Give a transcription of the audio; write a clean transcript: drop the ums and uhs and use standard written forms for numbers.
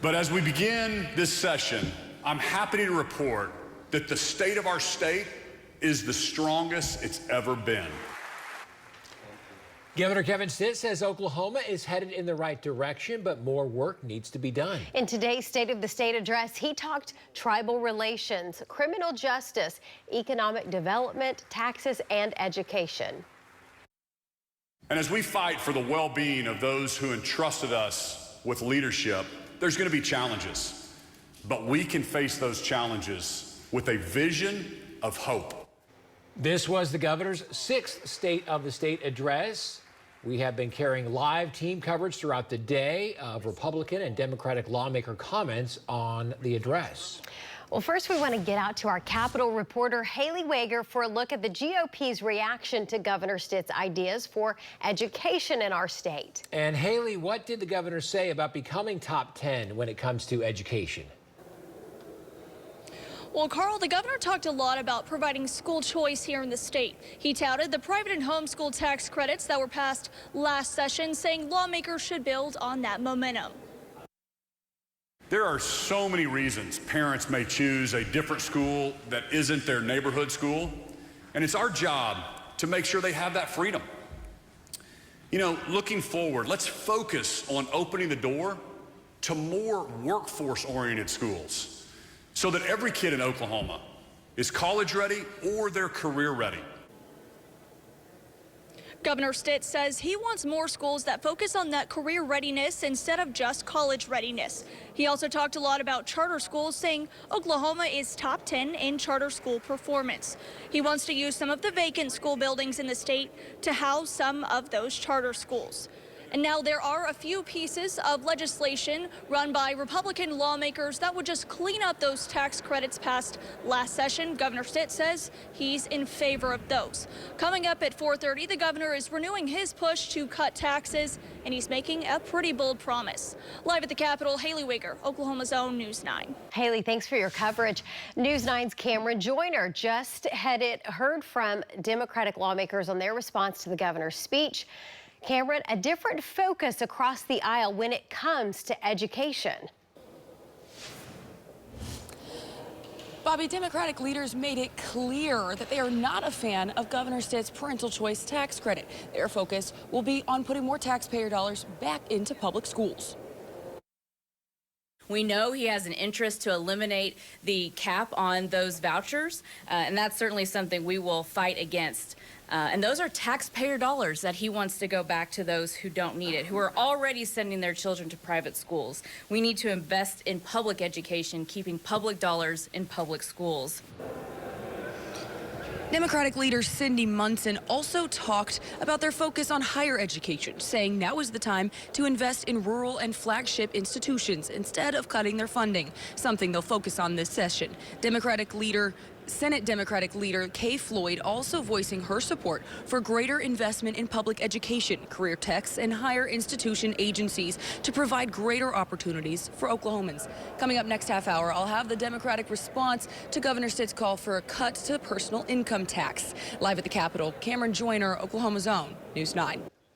But as we begin this session, I'm happy to report that the state of our state is the strongest it's ever been. Governor Kevin Stitt says Oklahoma is headed in the right direction, but more work needs to be done. In today's State of the State address, he talked tribal relations, criminal justice, economic development, taxes, and education. And as we fight for the well-being of those who entrusted us with leadership, there's going to be challenges, but we can face those challenges with a vision of hope. This was the governor's 6th State of the State address. We have been carrying live team coverage throughout the day of Republican and Democratic lawmaker comments on the address. Well, first we want to get out to our Capitol reporter Haley Wager for a look at the GOP's reaction to Governor Stitt's ideas for education in our state. And Haley, what did the governor say about becoming top 10 when it comes to education? Well, Carl, the governor talked a lot about providing school choice here in the state. He touted the private and homeschool tax credits that were passed last session, saying lawmakers should build on that momentum. There are so many reasons parents may choose a different school that isn't their neighborhood school, and it's our job to make sure they have that freedom. You know, looking forward, let's focus on opening the door to more workforce-oriented schools, so that every kid in Oklahoma is college ready or they're career ready. Governor Stitt says he wants more schools that focus on that career readiness instead of just college readiness. He also talked a lot about charter schools, saying Oklahoma is top 10 in charter school performance. He wants to use some of the vacant school buildings in the state to house some of those charter schools. And now there are a few pieces of legislation run by Republican lawmakers that would just clean up those tax credits passed last session. Governor Stitt says he's in favor of those. Coming up at 4:30, the governor is renewing his push to cut taxes, and he's making a pretty bold promise. Live at the Capitol, Haley Wager, Oklahoma's own News 9. Haley, thanks for your coverage. News 9's Cameron Joyner just heard from Democratic lawmakers on their response to the governor's speech. Cameron, a different focus across the aisle when it comes to education. Bobby, Democratic leaders made it clear that they are not a fan of Governor Stitt's parental choice tax credit. Their focus will be on putting more taxpayer dollars back into public schools. We know he has an interest to eliminate the cap on those vouchers, and that's certainly something we will fight against. And those are taxpayer dollars that he wants to go back to those who don't need it, who are already sending their children to private schools. We need to invest in public education, keeping public dollars in public schools. Democratic leader Cindy Munson also talked about their focus on higher education, saying now is the time to invest in rural and flagship institutions instead of cutting their funding, something they'll focus on this session. Senate Democratic leader Kay Floyd also voicing her support for greater investment in public education, career techs, and higher institution agencies to provide greater opportunities for Oklahomans. Coming up next half hour, I'll have the Democratic response to Governor Stitt's call for a cut to the personal income tax. Live at the Capitol, Cameron Joyner, Oklahoma's own News 9.